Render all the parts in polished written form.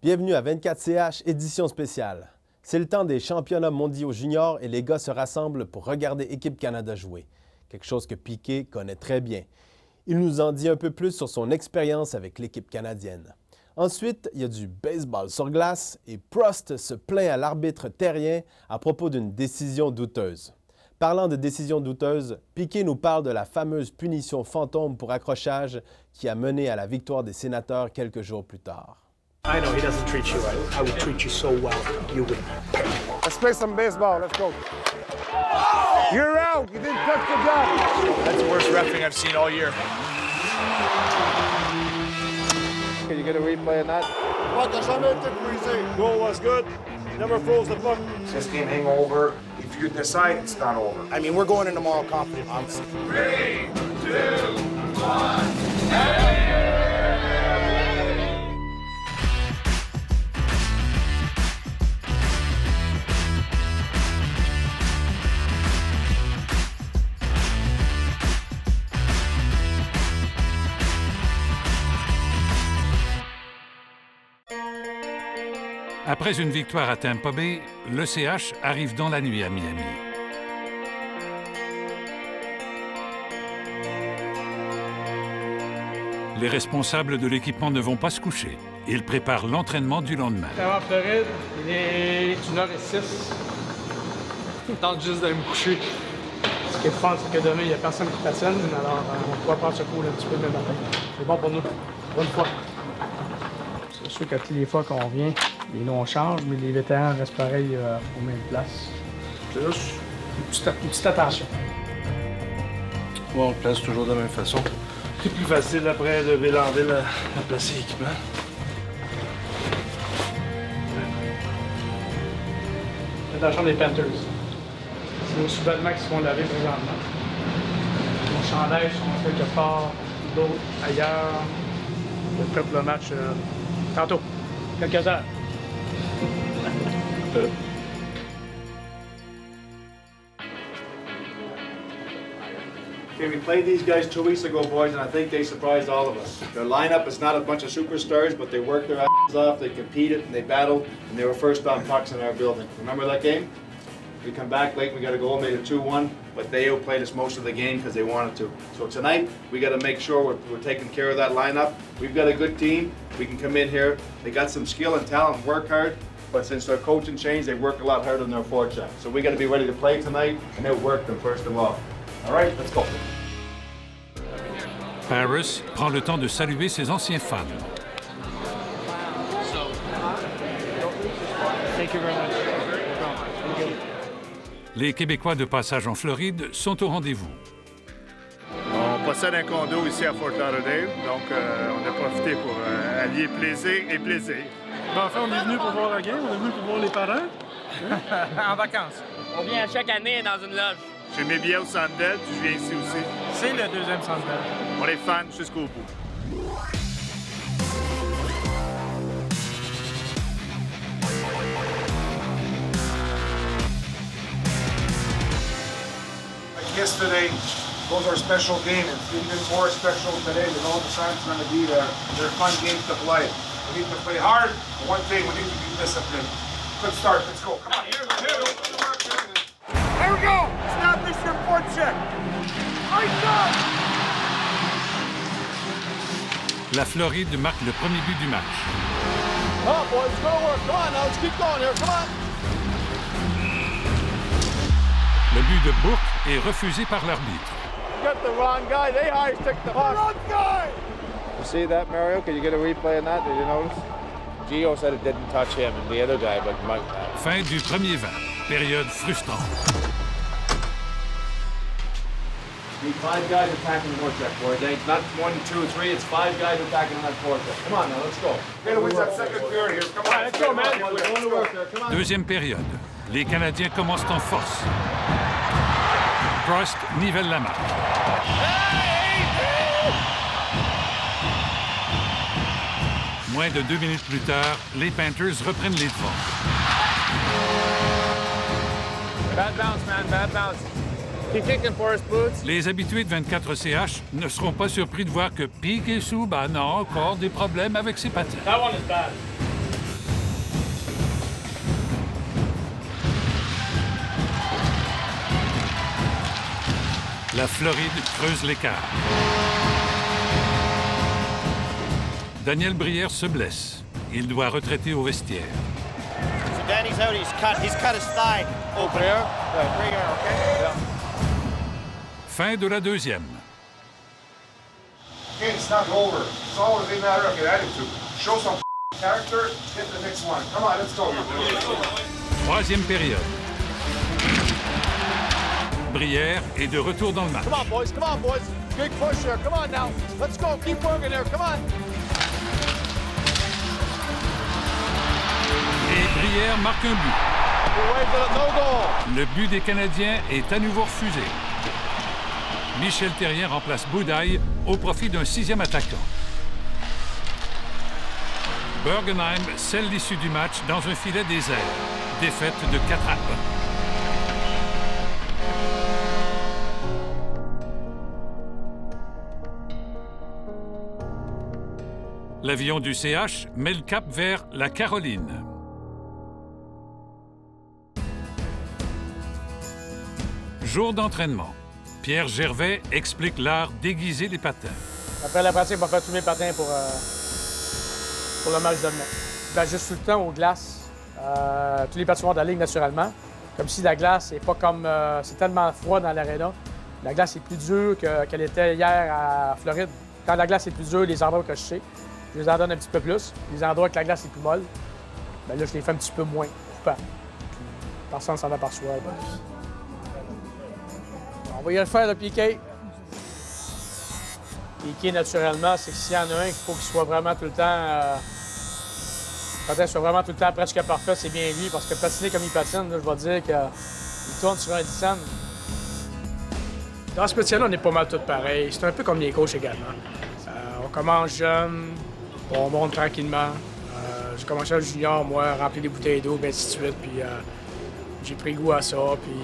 Bienvenue à 24CH édition spéciale. C'est le temps des championnats mondiaux juniors et les gars se rassemblent pour regarder Équipe Canada jouer. Quelque chose que Piqué connaît très bien. Il nous en dit un peu plus sur son expérience avec l'équipe canadienne. Ensuite, il y a du baseball sur glace et Prost se plaint à l'arbitre terrien à propos d'une décision douteuse. Parlant de décision douteuse, Piqué nous parle de la fameuse punition fantôme pour accrochage qui a mené à la victoire des sénateurs quelques jours plus tard. I know he doesn't treat you right. I would treat you so well. You win. Let's play some baseball. Let's go. You're out. You didn't touch the gun. That's the worst reffing I've seen all year. Can you get a replay of that? What, t'as jamais été brisé? Goal was good. Never froze the puck. This game hangover. If you decide, it's not over. I mean, we're going in tomorrow confident, honestly. 3, 2, 1, Après une victoire à Tampa Bay, le CH arrive dans la nuit à Miami. Les responsables de l'équipement ne vont pas se coucher. Ils préparent l'entraînement du lendemain. En Floride, il est 1h06. Je tente juste d'aller me coucher. Ce qui est le fun, c'est que demain, il n'y a personne qui patienne. Alors, on pourra prendre ce coup un petit peu le matin. C'est bon pour nous. Bonne fois. C'est sûr que toutes les fois qu'on vient, les noms changent, mais les vétérans restent pareils aux mêmes places. C'est juste une petite attention. Bon, on le place toujours de la même façon. C'est plus facile après de vélander la placer l'équipement. C'est dans la chambre des Panthers. C'est nos sous-vêtements qui se font laver présentement. Nos chandails sont quelque part, d'autres ailleurs. On est prêt pour le match tantôt, quelques heures. Okay, we played these guys 2 weeks ago, boys, and I think they surprised all of us. Their lineup is not a bunch of superstars, but they worked their asses off, they competed, and they battled, and they were first on pucks in our building. Remember that game? We come back late, we got a goal, made it 2-1, but they outplayed us most of the game because they wanted to. So tonight, we got to make sure we're taking care of that lineup. We've got a good team. We can come in here. They got some skill and talent, work hard, but since their coaching changed, they work a lot harder than their forecheck. So we got to be ready to play tonight and outwork them first of all. All right, let's go. Paris prend le temps de saluer ses anciens fans. Thank you very much. Les Québécois de passage en Floride sont au rendez-vous. On possède un condo ici à Fort Lauderdale, donc on a profité pour allier plaisir et plaisir. En fait, on est venu pour voir la game, on est venu pour voir les parents. En vacances. On vient à chaque année dans une loge. J'ai mes billets au Centre Bell, puis je viens ici aussi. C'est le deuxième Centre Bell. On est fans jusqu'au bout. Yesterday, those are special games. It's even more special today than all the times going to be there. They're fun games to play. We need to play hard, but one thing, we need to be disciplined. Good start, let's go. Come on, here we go! Establish your forecheck! La Floride marque le premier but du match. Come on, boys, it's gonna work. Come on, now, let's keep going here. Come on! Le but de Bourque est refusé par l'arbitre. Got the wrong guy. They high stick the puck. Wrong guy! You see that, Mario? Can you get a replay of that? Did you notice? Gio said it didn't touch him and the other guy, but Mike. Fin du premier 20. Période frustrante. Need 5 guys attacking the forecheck, boys. It's not 1, 2, 3. It's 5 guys attacking that forecheck. Come on now, let's go. We're gonna win that second period here. Come on, Let's go, man. We're going to work there. Come on. Deuxième période. Les Canadiens commencent en force. Prost nivelle la marque. Moins de 2 minutes plus tard, les Panthers reprennent les devants. Bad bounce, man. Bad bounce. Keep kicking for his boots. Les habitués de 24CH ne seront pas surpris de voir que Piqué Souban a encore des problèmes avec ses patins. That one is bad. La Floride creuse l'écart. Daniel Brière se blesse. Il doit retraiter au vestiaire. So Danny's out, he's cut his thigh open. Brière, okay? Yeah. Fin de la deuxième. Okay, it's not over. It's all a matter of your attitude. Show some character, hit the next one. Come on, let's go. Troisième période. Brière est de retour dans le match. Come on, boys. Big push there. Come on now. Let's go. Keep working there. Come on. Et Brière marque un but. Le but des Canadiens est à nouveau refusé. Michel Therrien remplace Boudaille au profit d'un sixième attaquant. Bergenheim scelle l'issue du match dans un filet désert. Défaite de 4-1. L'avion du CH met le cap vers la Caroline. Jour d'entraînement. Pierre Gervais explique l'art d'aiguiser les patins. Après la pratique, on va faire tous mes patins pour le match de demain. J'ajuste tout le temps aux glaces, tous les patinoires de la Ligue naturellement. Comme si la glace n'est pas comme... c'est tellement froid dans l'aréna. La glace est plus dure qu'elle était hier à Floride. Quand la glace est plus dure, les endroits que je sais, je les en donne un petit peu plus. Les endroits que la glace est plus molle, bien là, je les fais un petit peu moins coupants. Personne s'en aperçoit. On va y refaire le piqué. Piqué, naturellement, c'est que s'il y en a un, il faut qu'il soit vraiment tout le temps... peut-être soit vraiment tout le temps presque parfait, c'est bien lui, parce que patiner comme il patine, là, je vais dire qu'il tourne sur un 10 cents. Dans ce métier-là, on est pas mal tous pareils. C'est un peu comme les coachs également. On commence jeune, on monte tranquillement. J'ai commencé à junior, moi, remplir des bouteilles d'eau, et ainsi de suite. Puis j'ai pris goût à ça. Puis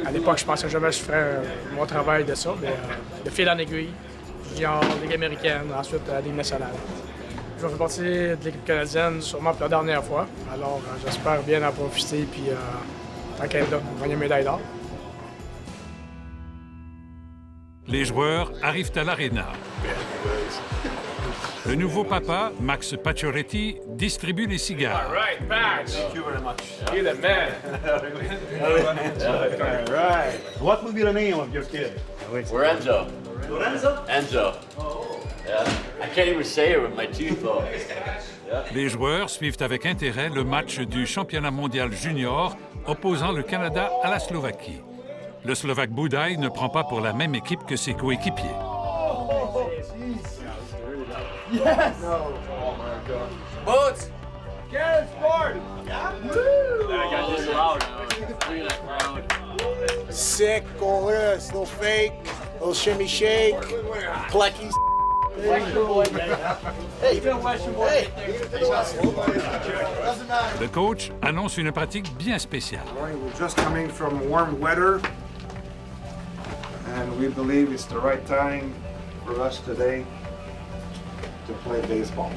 à l'époque, je pensais jamais que je ferais mon travail de ça, mais de fil en aiguille, junior, Ligue américaine, ensuite la Ligue nationale. Je vais faire partie de l'équipe canadienne sûrement pour la dernière fois. Alors j'espère bien en profiter, puis tant qu'à être là, gagner une médaille d'or. Les joueurs arrivent à l'aréna. Le nouveau papa, Max Pacioretty, distribue les cigares. All right, Max. Thank you very much. You're the man. All right. What will be the name of your kid? We're Enzo. Lorenzo? Enzo. Yeah. I can't even say it with my teeth though. Yeah. Les joueurs suivent avec intérêt le match du championnat mondial junior opposant le Canada à la Slovaquie. Le Slovaque Boudaille ne prend pas pour la même équipe que ses coéquipiers. Yes! No. Oh my God. Boots! Get it, sport! Yeah! Woo! I got this loud now. Look at that crowd. Sick, go look at this, little fake, little shimmy shake, plecky. Le coach annonce une pratique bien spéciale. We're just coming from warm weather, and we believe it's the right time for us today to play baseball.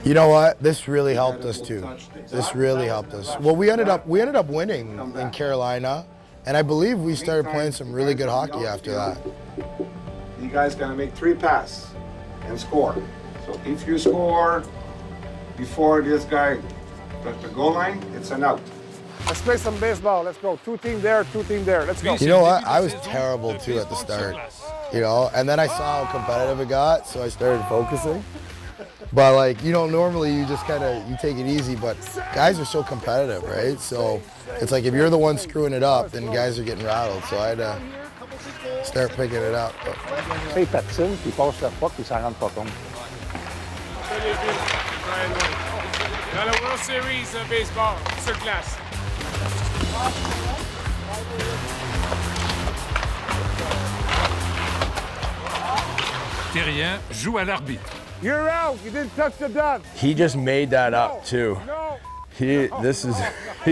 You know what? This really helped us too. This really helped us. Well, we ended up winning in Carolina, and I believe we started playing some really good hockey after that. You guys gotta make 3 passes and score. So if you score before this guy at the goal line, it's an out. Let's play some baseball. Let's go. 2 teams there, 2 teams there. Let's go. You know what? I was terrible too at the start. You know, and then I saw how competitive it got, so I started focusing. But like, you know, normally you just you take it easy, but guys are so competitive, right? So it's like if you're the one screwing it up, then guys are getting rattled. So I had to start picking it up. Il patine, puis il passe la puck, puis il s'en rend pas compte. Dans la World Series de baseball, sur glace. Therrien joue à l'arbitre. You're out. You didn't touch the dot. He just made that up too. He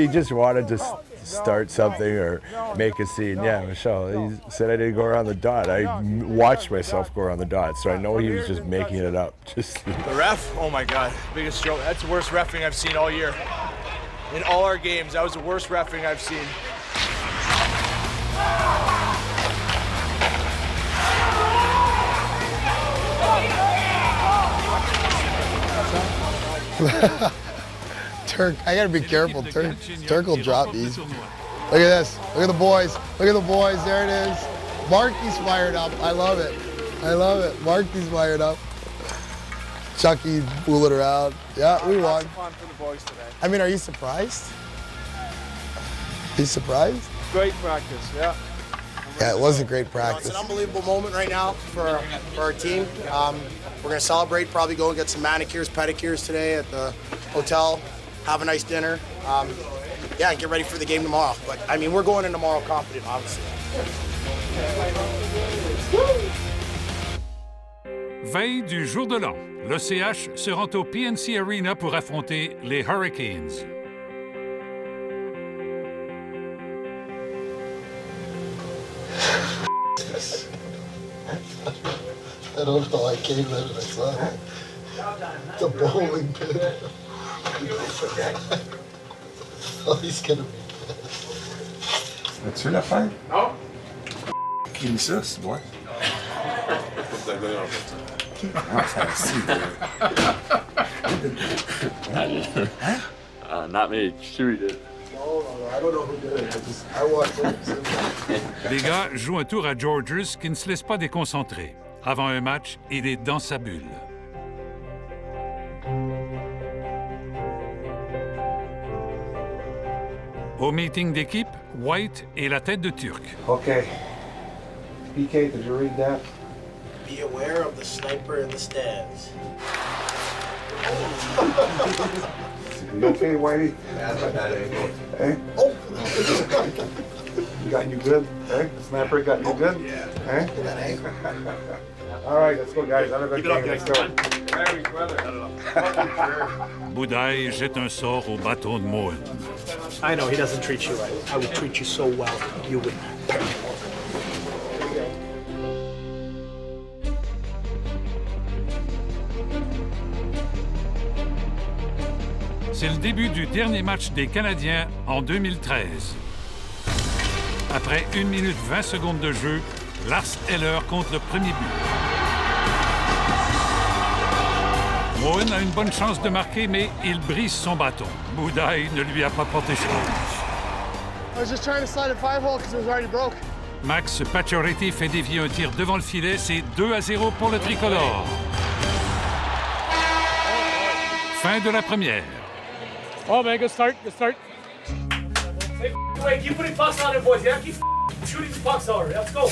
just wanted to start something or make a scene. Yeah, Michelle, he said I didn't go around the dot. I watched myself go around the dot, so I know he was just making it up. Just the ref, oh my God, biggest stroke. That's the worst reffing I've seen all year. In all our games, that was the worst reffing I've seen. Turk, I gotta be careful. Turk will drop easy. Look at this. Look at the boys. Look at the boys. There it is. Marky's fired up. I love it. I love it. Marky's fired up. Chucky fooling around. Yeah, we won. Lots of fun for the boys today. I mean, are you surprised? You surprised? Great practice, yeah. Yeah, it was a great practice. It's an unbelievable moment right now for our team. We're going to celebrate, probably go and get some manicures, pedicures today at the hotel, have a nice dinner. Yeah, and get ready for the game tomorrow. But, I mean, we're going in tomorrow confident, obviously. Veille du jour de l'an, le CH se rend au PNC Arena pour affronter les Hurricanes. I don't know, I came in and I saw it. It's a bowling pin. Oh, he's gonna be pissed. As-tu la fin? Non. Qui lit ça, c'est moi? Not me, Chewie did. No, I don't know who did it. I watched it. Les gars jouent un tour à Georges qui ne se laisse pas déconcentrer. Avant un match, il est dans sa bulle. Au meeting d'équipe, White est la tête de Turc. Okay. PK, did you read that? Be aware of the sniper in the stands. You okay, Whitey? That's a bad angle. Hey? Oh! You got you good? Hey? The sniper got you good? Yeah. Hey? That angle. All right, let's go, guys. Have a good game. Let's go. Boudaille jette un sort au bâton de Moen. I know he doesn't treat you right. I would treat you so well. You would. C'est le début du dernier match des Canadiens en 2013. Après 1 minute 20 secondes de jeu, Lars Eller compte le premier but. Moen a une bonne chance de marquer, mais il brise son bâton. Boudaille ne lui a pas porté chance. I was just trying to slide a 5-hole because it was already broke. Max Pacioretty fait dévier un tir devant le filet. C'est 2-0 pour le tricolore. Fin de la première. Oh, man, good start, good start. Hey, wait, keep putting pucks on it, boys. Yeah, keep shooting the pucks over. Let's go.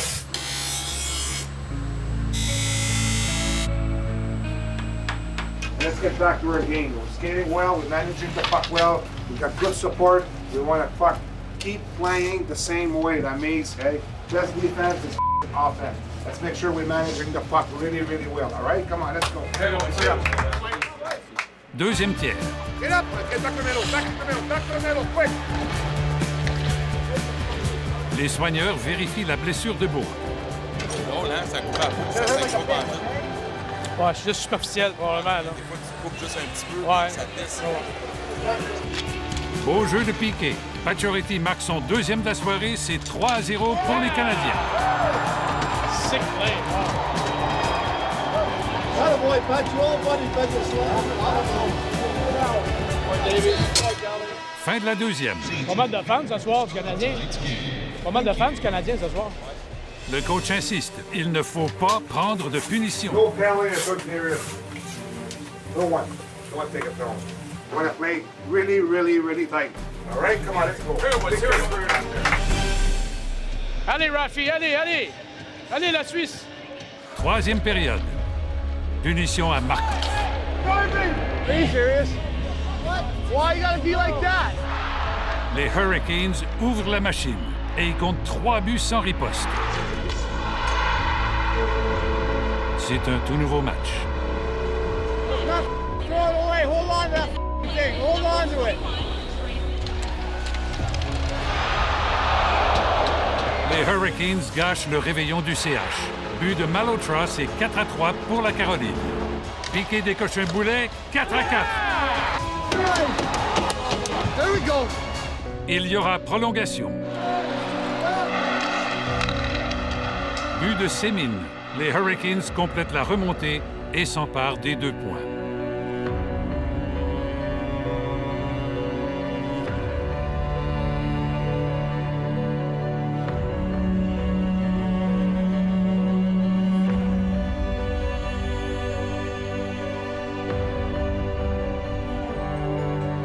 Let's get back to our game. We're skating well. We're managing the puck well. We got good support. We want to keep playing the same way. That means, hey, just defense is offense. Let's make sure we're managing the puck really, really well. All right, come on, let's go. Deuxième tiers. Get up, let's get back to the middle, back to the middle, back to the middle, quick. Les soigneurs vérifient la blessure de Bourg. Oh là, ça coupe à bout, ça s'accroche pas. Ouais, je suis juste superficiel, probablement. Là. Des fois, tu coupes juste un petit peu, ouais. Ça te laisse. Beau jeu de piqué. Pacioretty marque son deuxième de la soirée. C'est 3-0 pour les Canadiens. Sick play. Attaboy, Pat, you all buddy, Fin de la deuxième. Pas mal de fans ce soir du Canadien. Pas mal de fans du Canadien ce soir. Le coach insiste. Il ne faut pas prendre de punition. No penalty in a good period. No one. Don't want to take a penalty. You want to play really, really, really tight. All right, come on, let's go. Allez, Rafi, allez, allez! Allez, la Suisse! Troisième période. Punition à Markov. Are you serious? What? Why you gotta be like that? Les Hurricanes ouvrent la machine et ils comptent 3 buts sans riposte. C'est un tout nouveau match. Not throw it away. Hold on to that thing. Hold on to it. Les Hurricanes gâchent le réveillon du CH. But de Malhotra, c'est 4-3 pour la Caroline. Piqué décoche un boulet, 4-4. There we go. Il y aura prolongation. But de Semin. Les Hurricanes complètent la remontée et s'emparent des 2 points.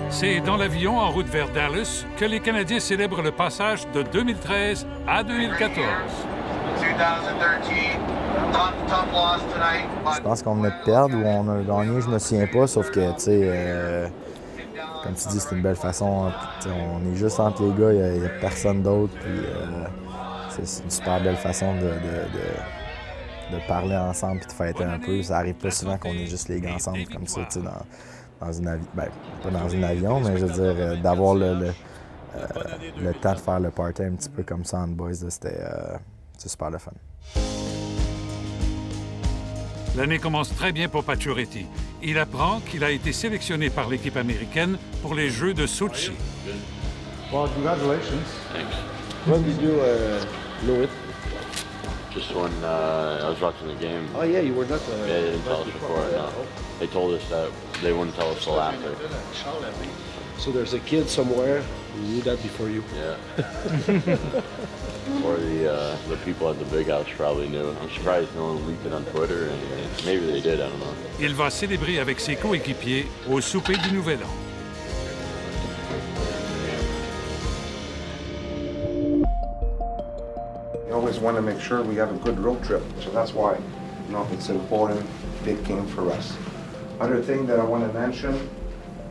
C'est dans l'avion en route vers Dallas que les Canadiens célèbrent le passage de 2013 à 2014. Je pense qu'on venait de perdre ou on a gagné, je me souviens pas, sauf que, tu sais, comme tu dis, c'est une belle façon. On est juste entre les gars, il n'y a personne d'autre, puis c'est une super belle façon de parler ensemble et de fêter un peu. Ça arrive pas souvent qu'on est juste les gars ensemble comme ça, tu sais, dans une avion. Ben, pas dans un avion, mais je veux dire, d'avoir le temps de faire le party un petit peu comme ça en boys, c'était super le fun. L'année commence très bien pour Pacioretty. Il apprend qu'il a été sélectionné par l'équipe américaine pour les Jeux de Sochi. Well, congratulations. Thanks. When did you know it? Just when I was watching the game. Oh yeah, you were not. Yeah, they didn't tell us before. No. They told us that they wouldn't tell us till after. So there's a kid somewhere who knew that before you. Yeah. Or the people at the big house probably knew. I'm surprised no one leaked it on Twitter, and maybe they did, I don't know. Il va célébrer avec ses coéquipiers au souper du Nouvel An. We always want to make sure we have a good road trip, so that's why, you know, it's an important, big game for us. Other thing that I want to mention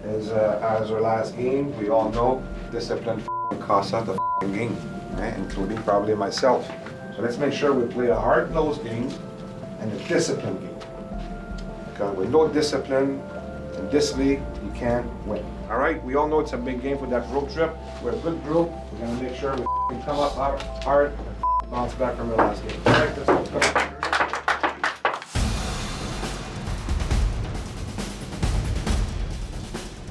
is, as our last game, we all know discipline costs us the game, right? Including probably myself. So let's make sure we play a hard-nosed game and a disciplined game. Because with no discipline in this league, you can't win. All right, we all know it's a big game for that road trip. We're a good group. We're gonna make sure we come up hard and bounce back from the last game. All right, let's go.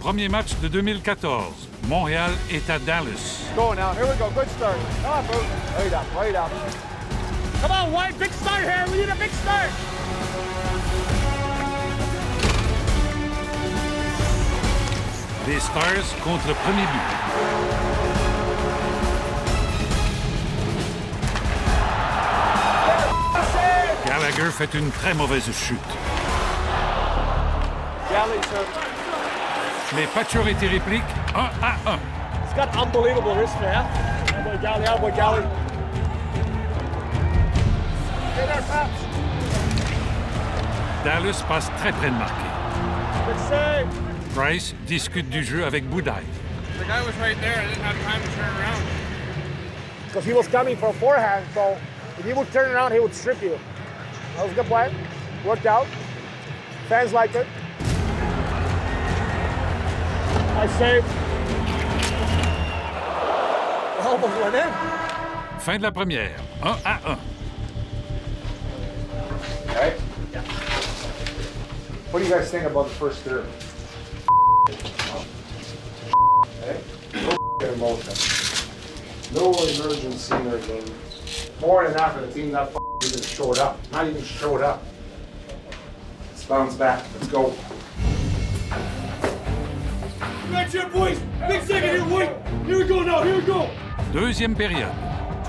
Premier match de 2014. Montréal est à Dallas. Go now. Here we go. Good start. Come on, Boo. Right up. Right up. Come on, White. Big start here. We need a big start. Les Stars contre le premier but. Gallagher fait une très mauvaise chute. Mais Pacioretty réplique 1-1. He's got unbelievable wrist, man. Boy, Galley, boy, Galley. Hey there, Paps. Dallas passe très près de marquer. Good save. Price discute du jeu avec Boudaille. The guy was right there. I didn't have time to turn around. Because he was coming for a forehand, so if he would turn around, he would strip you. That was a good play. Worked out. Fans liked it. I saved. Almost went in. Fin de la première. 1-1. Okay. What do you guys think about the first third? Okay. No emotion. No emergency in our game. More than that for the team that even showed up. Not even showed up. Let's bounce back. Let's go. Back here, boys. Big second here, White. Here we go now. Here we go. Deuxième période.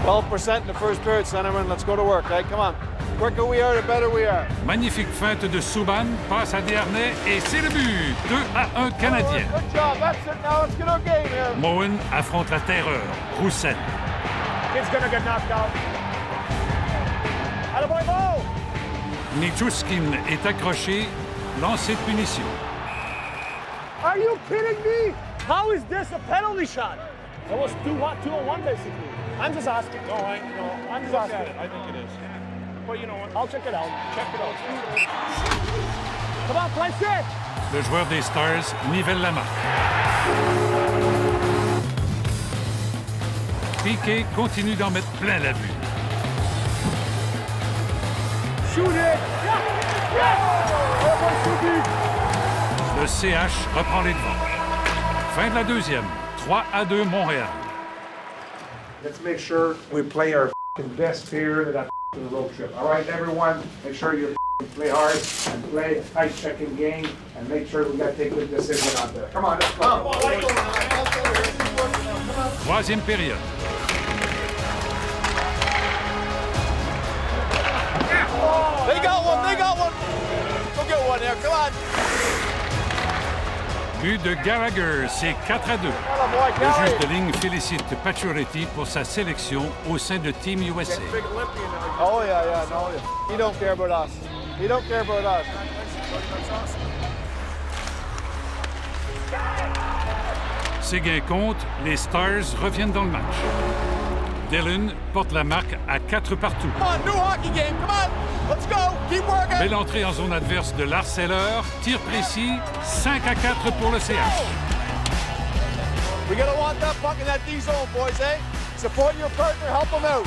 12% in the first period, Centerman. Let's go to work, right? Come on. The quicker we are, the better we are. Magnifique feinte de Subban, passe à Desharnais et c'est le but. 2-1 Canadien. Good job. That's it now. Let's get our game here. Moen affronte la terreur. Roussel. Kid's gonna get knocked out. Attaboy, Mo! Nichushkin est accroché. Lancé de punition. Are you kidding me? How is this a penalty shot? It was 2-on-1 basically. I'm just asking. I'm just asking. I think it is. But you know what? I'll check it out. Check it out. Come on, play shit! Le joueur des Stars nivelle la marque. Piquet continue d'en mettre plein la vue. Shoot it! Le CH reprend les devants. Fin de la deuxième. 3-2 Montréal. Let's make sure we play our best period of that road trip. All right, everyone, make sure you play hard and play a tight checking game and make sure we got to take good decision out there. Come on, let's go. Troisième période. They got one. They got one. Go get one there. Come on. But de Gallagher, c'est 4-2. Le juge de ligne félicite Pacioretty pour sa sélection au sein de Team USA. Oh yeah, no. He don't care about us. He don't care about us. Ses gains comptent, les Stars reviennent dans le match. Dillon porte la marque à 4 partout. Belle entrée en zone adverse de Lars Eller. Tir précis, 5-4 pour le CH. We gotta want that puck in that D zone, boys, eh? Support your partner, help them out.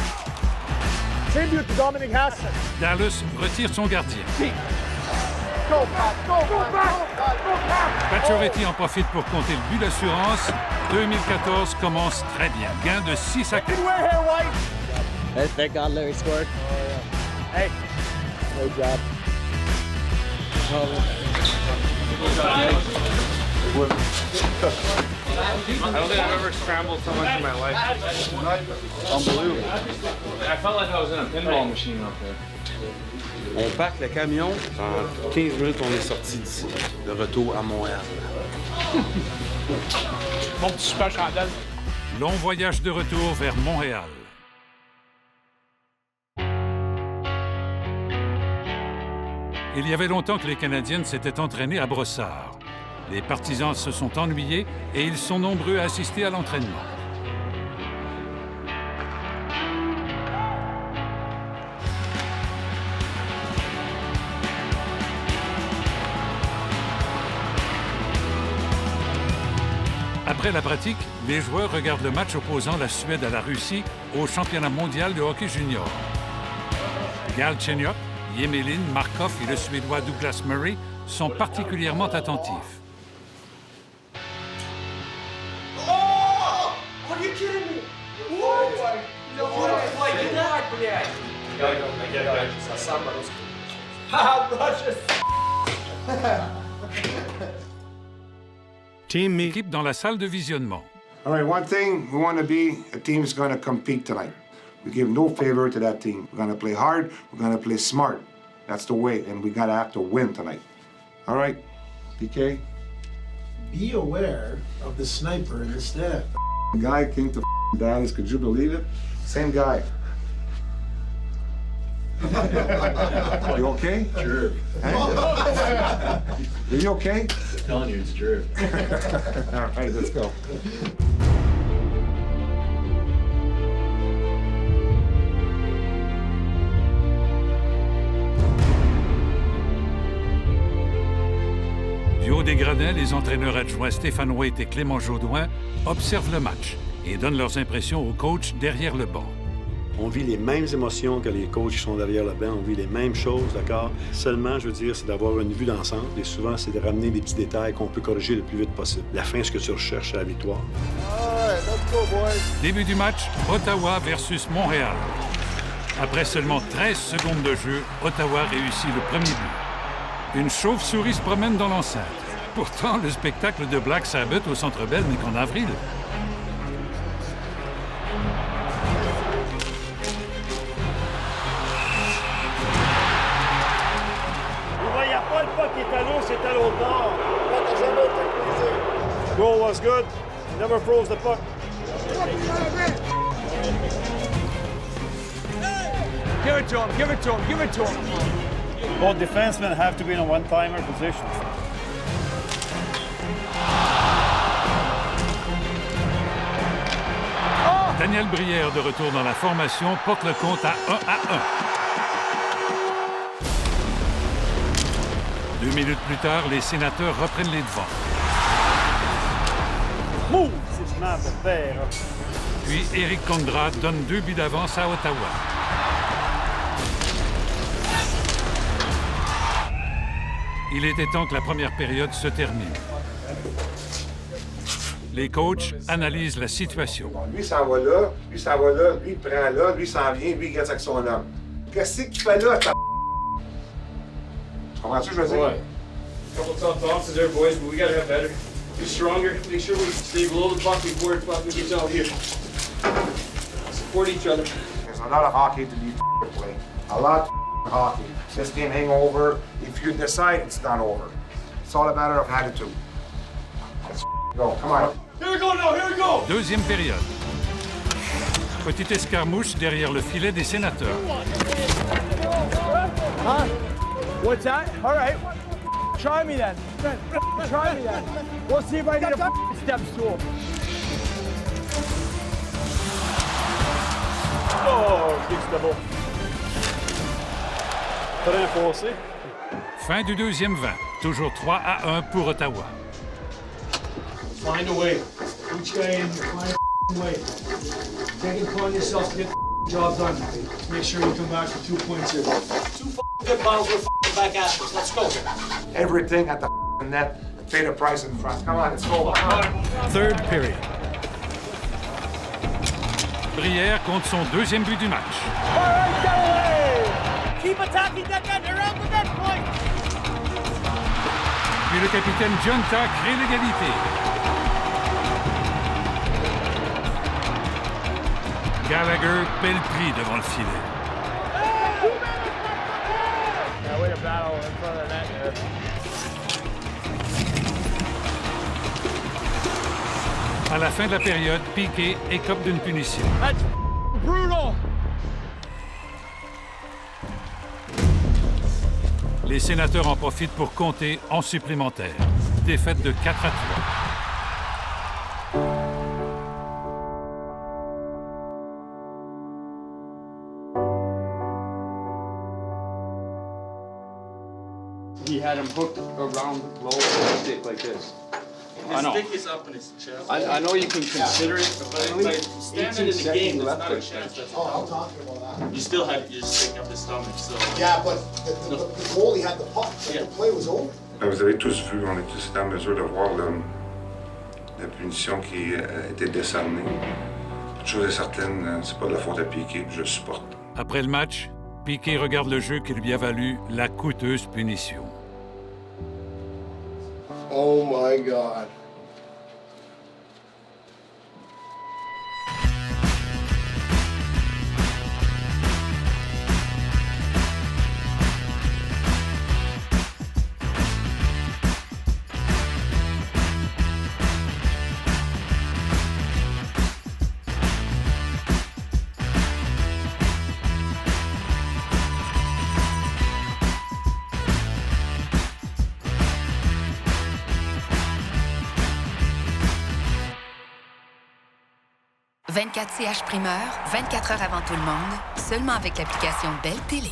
Tribute to Dominic Hassan. Dallas retire son gardien. Go back, go back. Pacioretty en profite pour compter le but d'assurance. 2014 commence très bien. Gain de 6-4. Hey, thank God Larry scored. Hey. Great job. I don't think I've ever scrambled so much in my life. Unbelievable. I felt like I was in a pinball machine up there. On parque le camion, en 15 minutes, on est sorti d'ici, de retour à Montréal. Mon petit super chandelle. Long voyage de retour vers Montréal. Il y avait longtemps que les Canadiens s'étaient entraînés à Brossard. Les partisans se sont ennuyés et ils sont nombreux à assister à l'entraînement. Après la pratique, les joueurs regardent le match opposant la Suède à la Russie au championnat mondial de hockey junior. Galchenyuk, Yemelin, Markov et le Suédois Douglas Murray sont particulièrement attentifs. Oh! Are you kidding me? What? Ça semble Team équipe dans la salle de visionnement. All right, one thing, we want to be a team that's going to compete tonight. We give no favor to that team. We're going to play hard. We're going to play smart. That's the way, and we got to have to win tonight. All right, PK? Be aware of the sniper in the staff. The guy came to Dallas, could you believe it? Same guy. You okay? Sure. Are you okay? I'm telling you, it's true. All right, let's go. Du haut des gradins, les entraîneurs adjoints Stéphane Waite et Clément Jaudoin observent le match et donnent leurs impressions aux coachs derrière le banc. On vit les mêmes émotions que les coachs qui sont derrière le banc. On vit les mêmes choses, d'accord? Seulement, je veux dire, c'est d'avoir une vue d'ensemble. Et souvent, c'est de ramener des petits détails qu'on peut corriger le plus vite possible. La fin, ce que tu recherches, c'est la victoire. Début du match, Ottawa versus Montréal. Après seulement 13 secondes de jeu, Ottawa réussit le premier but. Une chauve-souris se promène dans l'enceinte. Pourtant, le spectacle de Black Sabbath au Centre Bell n'est qu'en avril. Il n'y a pas le puck qui est à l'eau, c'est à l'autre bord. Puck n'a jamais été brisé. Goal was good. Never froze the puck. Give it to him, give it to him, give it to him. Both defensemen have to be in a one-timer position. Daniel Brière, de retour dans la formation, porte le compte à 1-1. 2 minutes plus tard, les sénateurs reprennent les devants. Move, c'est snap de faire. Puis Éric Condra donne 2 buts d'avance à Ottawa. Il était temps que la première période se termine. Les coachs analysent la situation. Lui s'en va là, lui s'en va là, lui il prend là, lui s'en vient, lui il reste avec son homme. Qu'est-ce qu'il fait là, ta... Tu comprends ce que je veux dire? Ouais. Couple tough bounces there, boys, but we gotta have better. Be stronger. Make sure we stay below the puck before it fucking gets out here. Support each other. There's a lot of hockey to be played. A lot of hockey. This game ain't over. If you decide it's not over. It's all a matter of attitude. Go, come on. Here we go now, here we go! Deuxième période. Petite escarmouche derrière le filet des Sénateurs. Huh? What's that? All right. Try me then. Try me then. We'll see if I need a step stool. Oh, big double. Très forcé. Fin du deuxième 20. Toujours 3-1 pour Ottawa. Find a way. Each guy in here, find a way. Take it upon yourself to get the job done. Make sure you come back with 2 points here. 2 good bottles, we're back at us. Let's go. Everything at the net, pay the price in front. Come on, let's go. Third period. Brière compte son deuxième but du match. All right, Galloway! Keep attacking that net. They're out the net point. Puis le capitaine Jonta crée l'égalité. Gallagher paie le prix devant le filet. Yeah, way to battle in front of the net there. À la fin de la période, Piquet écope d'une punition. That's brutal. Les Sénateurs en profitent pour compter en supplémentaire. Défaite de 4-3. He had him hooked around the low stick like this. I know. His stick is up in his chest. I know you can consider it, But standing in the game, there's not a left. chance that's Oh, I'm talking about that. You still have your stick up his stomach, so. Yeah, but the goalie had the puck. The play was over. Vous avez tous vu, on est tous en mesure de voir la punition qui a été décernée. Une chose est certaine, c'est pas de la faute à Piquet, je supporte. Après le match, Piquet regarde le jeu qui lui a valu la coûteuse punition. Oh my God. « 24 CH Primeur, 24 heures avant tout le monde, seulement avec l'application Belle Télé. »